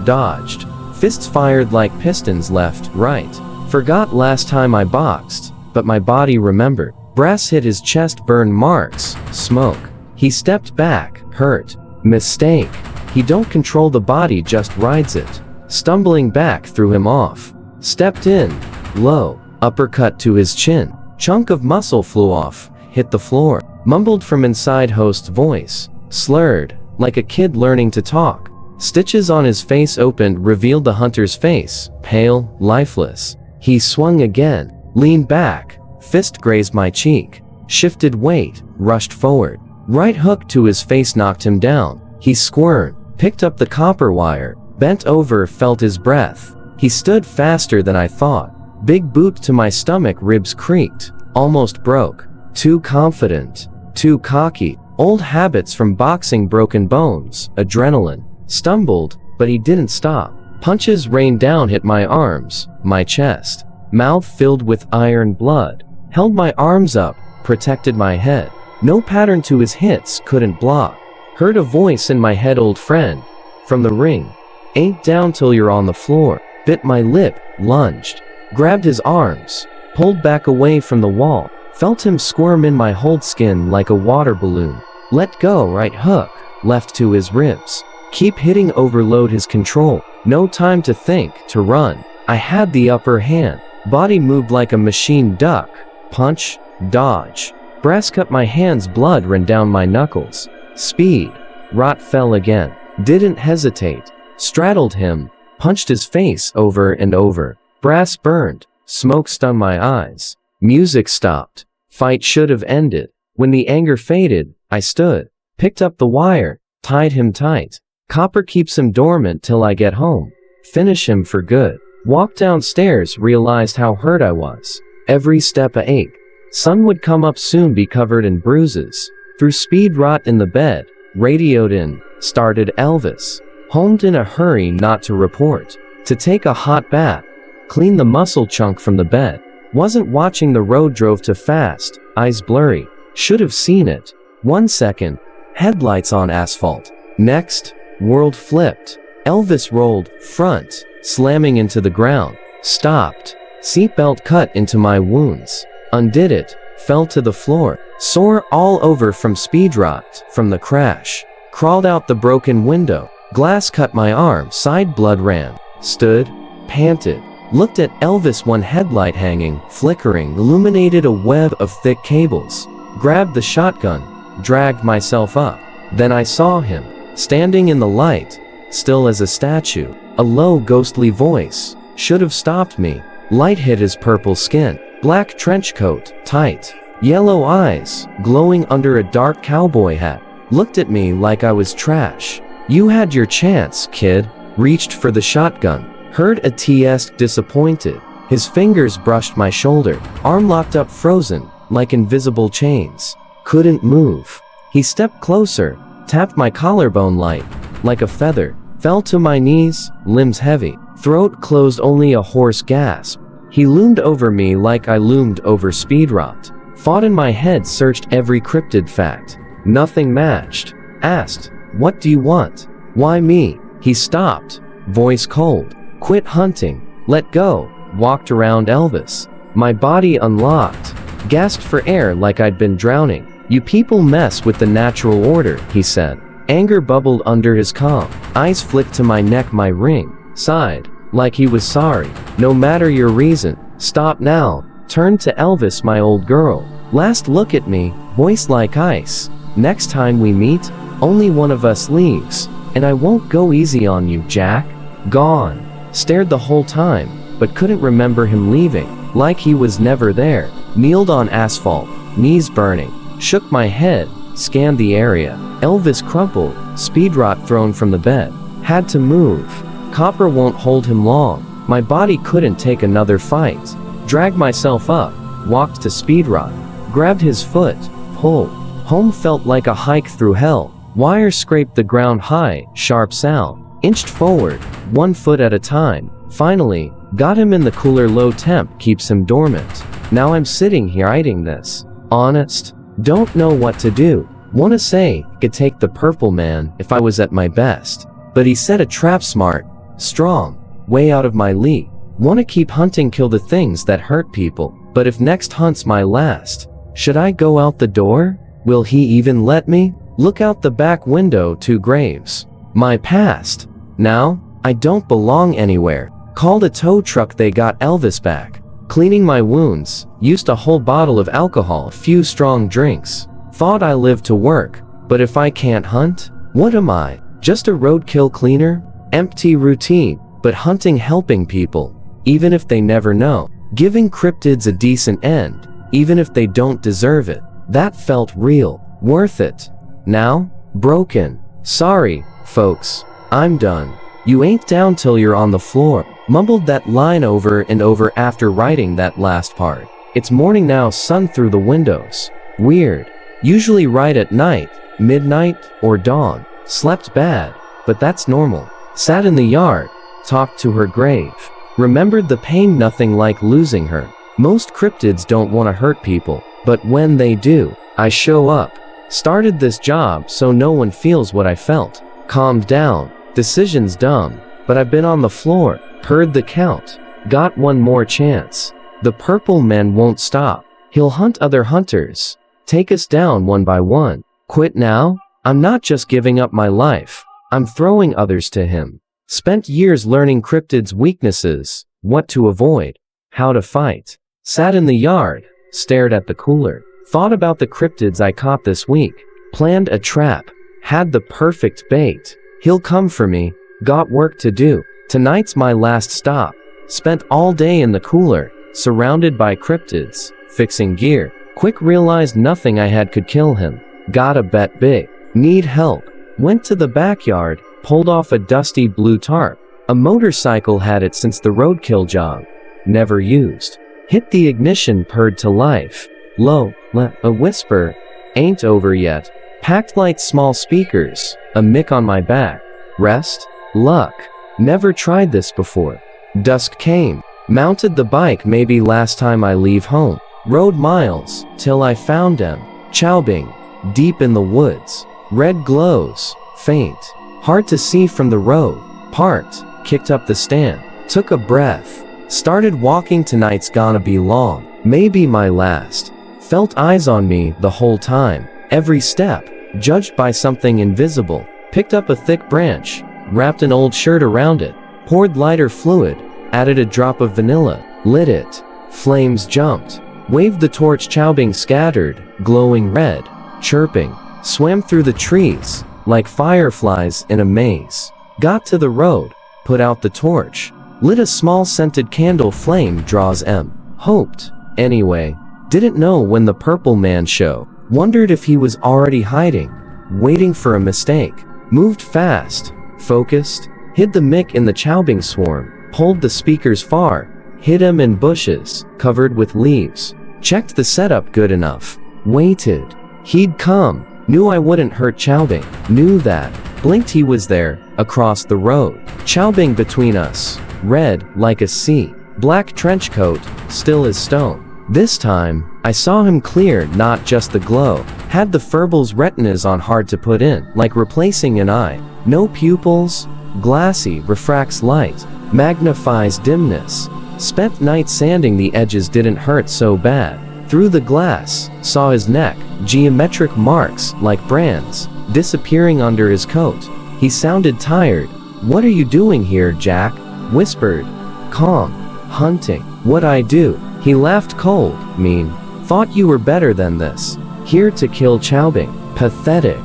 Speaker 1: Dodged. Fists fired like pistons, left, right. Forgot last time I boxed, but my body remembered. Brass hit his chest, burn marks, smoke. He stepped back, hurt. Mistake. He don't control the body, just rides it. Stumbling back, threw him off. Stepped in, low, uppercut to his chin. Chunk of muscle flew off, hit the floor. Mumbled from inside, host's voice. Slurred, like a kid learning to talk. Stitches on his face opened, revealed the hunter's face, pale, lifeless. He swung again, leaned back, fist grazed my cheek. Shifted weight, rushed forward. Right hook to his face knocked him down. He squirmed, picked up the copper wire, bent over, felt his breath. He stood faster than I thought. Big boot to my stomach, ribs creaked. Almost broke. Too confident. Too cocky. Old habits from boxing, broken bones, adrenaline. Stumbled, but he didn't stop. Punches rained down, hit my arms, my chest. Mouth filled with iron blood. Held my arms up, protected my head. No pattern to his hits, couldn't block. Heard a voice in my head, old friend. From the ring. Ain't down till you're on the floor. Bit my lip, lunged. Grabbed his arms. Pulled back away from the wall. Felt him squirm in my hold, skin like a water balloon. Let go, right hook. Left to his ribs. Keep hitting, overload his control. No time to think, to run. I had the upper hand. Body moved like a machine, duck. Punch. Dodge. Brass cut my hands, blood ran down my knuckles. Speed. Rot fell again. Didn't hesitate. Straddled him. Punched his face over and over. Brass burned. Smoke stung my eyes. Music stopped. Fight should have ended. When the anger faded, I stood. Picked up the wire. Tied him tight. Copper keeps him dormant till I get home. Finish him for good. Walked downstairs, realized how hurt I was. Every step a ache. Sun would come up soon, be covered in bruises. Through speed, rot in the bed. Radioed in. Started Elvis. Homed in a hurry, not to report. To take a hot bath. Clean the muscle chunk from the bed. Wasn't watching the road, drove too fast. Eyes blurry. Should have seen it. 1 second. Headlights on asphalt. Next. World flipped. Elvis rolled. Front. Slamming into the ground. Stopped. Seatbelt cut into my wounds. Undid it. Fell to the floor. Sore all over from speed rot. From the crash. Crawled out the broken window. Glass cut my arm. Side blood ran. Stood. Panted. Looked at Elvis, one headlight hanging, flickering, illuminated a web of thick cables. Grabbed the shotgun. Dragged myself up. Then I saw him. Standing in the light. Still as a statue. A low, ghostly voice. Should have stopped me. Light hit his purple skin. Black trench coat, tight. Yellow eyes, glowing under a dark cowboy hat. Looked at me like I was trash. You had your chance, kid. Reached for the shotgun. Heard a TS, disappointed. His fingers brushed my shoulder. Arm locked up, frozen, like invisible chains. Couldn't move. He stepped closer. Tapped my collarbone light. Like a feather. Fell to my knees, limbs heavy. Throat closed, only a hoarse gasp. He loomed over me like I loomed over speed rot. Fought in my head, searched every cryptid fact. Nothing matched. Asked, what do you want? Why me? He stopped. Voice cold. Quit hunting. Let go. Walked around Elvis. My body unlocked. Gasped for air like I'd been drowning. You people mess with the natural order, he said. Anger bubbled under his calm. Eyes flicked to my neck, my ring. Sighed. Like he was sorry. No matter your reason. Stop now. Turned to Elvis, my old girl. Last look at me. Voice like ice. Next time we meet, only one of us leaves. And I won't go easy on you, Jack. Gone. Stared the whole time, but couldn't remember him leaving. Like he was never there. Kneeled on asphalt. Knees burning. Shook my head. Scanned the area. Elvis crumpled. Speed rot thrown from the bed. Had to move. Copper won't hold him long. My body couldn't take another fight. Dragged myself up. Walked to speed rot. Grabbed his foot. Pulled. Home felt like a hike through hell. Wire scraped the ground, high, sharp sound. Inched forward, 1 foot at a time. Finally, got him in the cooler, low temp, keeps him dormant. Now I'm sitting here eating this. Honest. Don't know what to do. Wanna say, could take the purple man if I was at my best. But he set a trap, smart. Strong. Way out of my league. Wanna keep hunting, kill the things that hurt people. But if next hunt's my last, should I go out the door? Will he even let me? Look out the back window, 2 graves. My past. Now, I don't belong anywhere. Called a tow truck, they got Elvis back. Cleaning my wounds, used a whole bottle of alcohol, a few strong drinks. Thought I lived to work, but if I can't hunt, what am I? Just a roadkill cleaner? Empty routine, but hunting, helping people, even if they never know. Giving cryptids a decent end, even if they don't deserve it. That felt real, worth it. Now, broken. Sorry, folks, I'm done. You ain't down till you're on the floor. Mumbled that line over and over after writing that last part. It's morning now, sun through the windows. Weird. Usually right at night, midnight, or dawn. Slept bad, but that's normal. Sat in the yard, talked to her grave. Remembered the pain, nothing like losing her. Most cryptids don't want to hurt people, but when they do, I show up. Started this job so no one feels what I felt. Calmed down. Decision's dumb, but I've been on the floor, heard the count. Got one more chance. The purple man won't stop. He'll hunt other hunters. Take us down one by one. Quit now? I'm not just giving up my life. I'm throwing others to him. Spent years learning cryptids' weaknesses, what to avoid, how to fight. Sat in the yard, stared at the cooler. Thought about the cryptids I caught this week. Planned a trap. Had the perfect bait. He'll come for me. Got work to do. Tonight's my last stop. Spent all day in the cooler, surrounded by cryptids, fixing gear. Quick realized nothing I had could kill him. Gotta bet big. Need help. Went to the backyard, pulled off a dusty blue tarp. A motorcycle had it since the roadkill job. Never used. Hit the ignition, purred to life. Low, a whisper. Ain't over yet. Packed light, small speakers. A mic on my back. Rest? Luck. Never tried this before. Dusk came. Mounted the bike, maybe last time I leave home. Rode miles, till I found them. Chowbing. Deep in the woods. Red glows. Faint. Hard to see from the road. Parked. Kicked up the stand. Took a breath. Started walking. Tonight's gonna be long. Maybe my last. Felt eyes on me the whole time. Every step. Judged by something invisible. Picked up a thick branch. Wrapped an old shirt around it. Poured lighter fluid. Added a drop of vanilla. Lit it. Flames jumped. Waved the torch. Chowbing scattered. Glowing red. Chirping. Swam through the trees. Like fireflies in a maze. Got to the road. Put out the torch. Lit a small scented candle. Flame draws hoped. Anyway. Didn't know when the purple man show. Wondered if he was already hiding. Waiting for a mistake. Moved fast. Focused. Hid the mic in the Chowbing swarm. Pulled the speakers far. Hid him in bushes. Covered with leaves. Checked the setup good enough. Waited. He'd come. Knew I wouldn't hurt Chowbing. Knew that. Blinked, he was there. Across the road. Chowbing between us. Red like a sea. Black trench coat. Still as stone. This time, I saw him clear, not just the glow. Had the furble's retinas on, hard to put in, like replacing an eye. No pupils. Glassy, refracts light. Magnifies dimness. Spent night sanding, the edges didn't hurt so bad. Through the glass, saw his neck. Geometric marks, like brands, disappearing under his coat. He sounded tired. What are you doing here, Jack? Whispered. Calm. Hunting. What I do? He laughed cold, mean. Thought you were better than this. Here to kill Chowbing. Pathetic.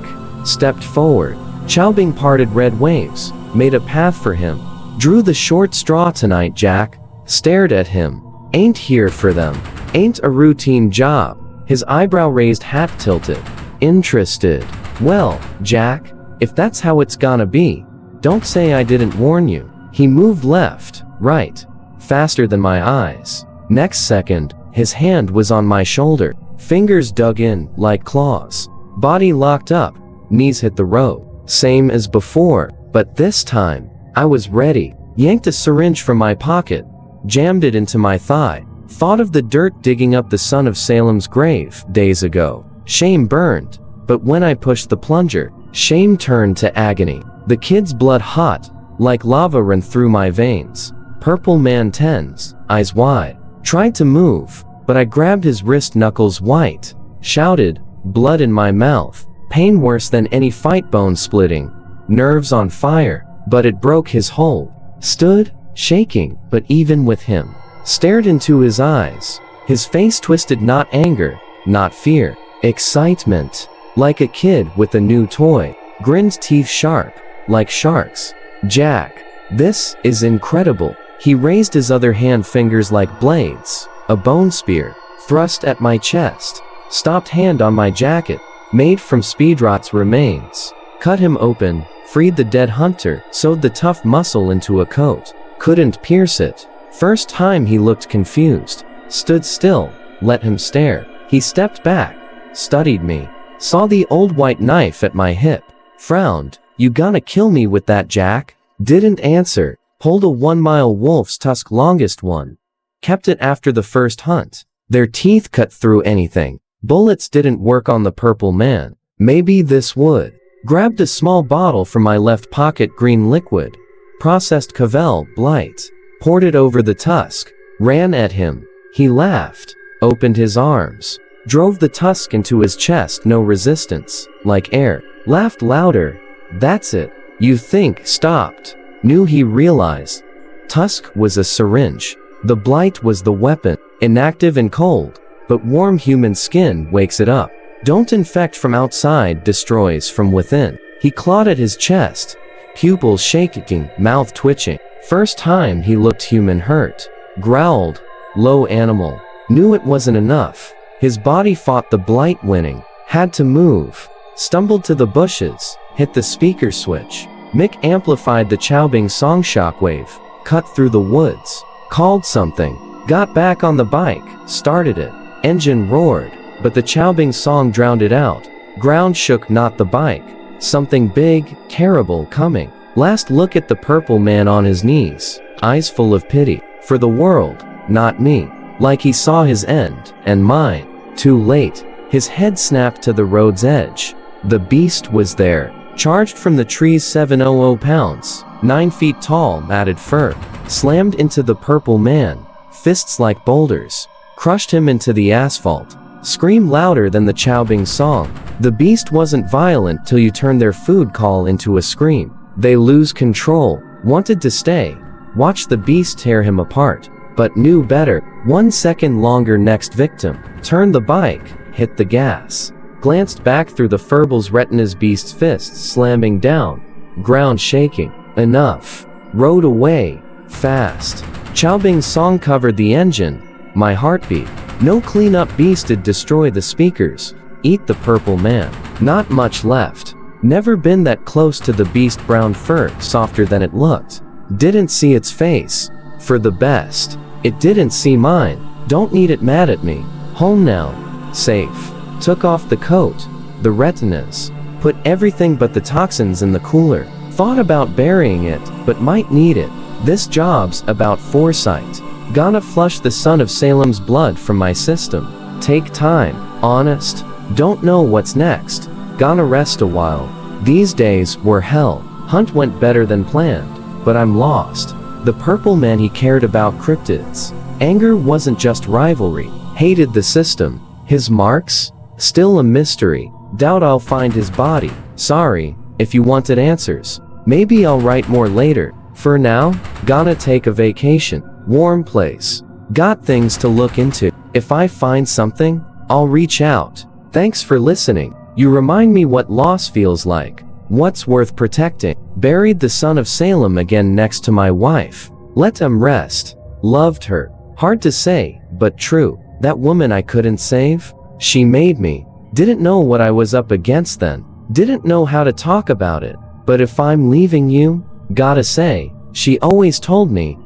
Speaker 1: Stepped forward. Chowbing parted red waves. Made a path for him. Drew the short straw. Tonight, Jack. Stared at him. Ain't here for them. Ain't a routine job. His eyebrow raised, hat tilted. Interested. Well, Jack, if that's how it's gonna be, don't say I didn't warn you. He moved left, right. Faster than my eyes. Next second, his hand was on my shoulder. Fingers dug in, like claws. Body locked up. Knees hit the road. Same as before, but this time, I was ready. Yanked a syringe from my pocket. Jammed it into my thigh. Thought of the dirt digging up the son of Salem's grave days ago. Shame burned. But when I pushed the plunger, shame turned to agony. The kid's blood hot, like lava, ran through my veins. Purple man tense, eyes wide. Tried to move, but I grabbed his wrist, knuckles white. Shouted, blood in my mouth. Pain worse than any fight, bone splitting. Nerves on fire, but it broke his hold. Stood, shaking, but even with him. Stared into his eyes. His face twisted, not anger, not fear. Excitement. Like a kid with a new toy. Grinned, teeth sharp, like sharks. Jack, this is incredible. He raised his other hand, fingers like blades. A bone spear. thrust at my chest, stopped hand on my jacket, made from Speedrot's remains. Cut him open, freed the dead hunter, sewed the tough muscle into a coat. Couldn't pierce it. First time he looked confused. Stood still, let him stare. He stepped back, studied me, saw the old white knife at my hip, frowned. You gonna kill me with that, Jack? Didn't answer, pulled a 1-mile wolf's tusk, longest one. Kept it after the first hunt. Their teeth cut through anything. Bullets didn't work on the purple man. Maybe this would. Grabbed a small bottle from my left pocket, green liquid. Processed Cavell blight. Poured it over the tusk. Ran at him. He laughed. Opened his arms. Drove the tusk into his chest, no resistance. Like air. Laughed louder. That's it. You think. Stopped. Knew he realized. Tusk was a syringe. The blight was the weapon. Inactive and cold. But warm human skin wakes it up. Don't infect from outside, destroys from within. He clawed at his chest. Pupils shaking, mouth twitching. First time he looked human, hurt. Growled. Low animal. Knew it wasn't enough. His body fought the blight, winning. Had to move. Stumbled to the bushes. Hit the speaker switch. Mick amplified the Chaobing song, shockwave. Cut through the woods. Called something. Got back on the bike. Started it. Engine roared. But the Chaobing song drowned it out. Ground shook, not the bike. Something big, terrible coming. Last look at the purple man on his knees. Eyes full of pity. For the world, not me. Like he saw his end, and mine. Too late. His head snapped to the road's edge. The beast was there. Charged from the trees, 700 pounds. 9 feet tall, matted fur. Slammed into the purple man. Fists like boulders. Crushed him into the asphalt. Scream louder than the Chaobing song. The beast wasn't violent till you turn their food call into a scream. They lose control. Wanted to stay. Watch the beast tear him apart. But knew better. 1 second longer, next victim. Turned the bike. Hit the gas. Glanced back through the Furbal's retinas, beast's fists slamming down. Ground shaking. Enough. Rode away. Fast. Chaobing's song covered the engine. My heartbeat. No clean-up beast'd destroy the speakers. Eat the purple man. Not much left. Never been that close to the beast, brown fur, softer than it looked. Didn't see its face. For the best. It didn't see mine. Don't need it mad at me. Home now. Safe. Took off the coat. The retinas. Put everything but the toxins in the cooler. Thought about burying it, but might need it. This job's about foresight. Gonna flush the son of Salem's blood from my system. Take time. Honest. Don't know what's next. Gonna rest a while. These days were hell. Hunt went better than planned. But I'm lost. The purple man, he cared about cryptids. Anger wasn't just rivalry. Hated the system. His marks? Still a mystery. Doubt I'll find his body. Sorry, if you wanted answers. Maybe I'll write more later. For now, gonna take a vacation. Warm place. Got things to look into. If I find something, I'll reach out. Thanks for listening. You remind me what loss feels like. What's worth protecting. Buried the son of Salem again next to my wife. Let him rest. Loved her. Hard to say, but true. That woman I couldn't save? She made me. Didn't know what I was up against then. Didn't know how to talk about it. But if I'm leaving you, gotta say, she always told me,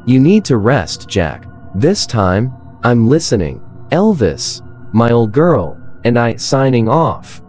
Speaker 1: you need to rest, Jack. This time, I'm listening. Elvis, my old girl, and I, signing off.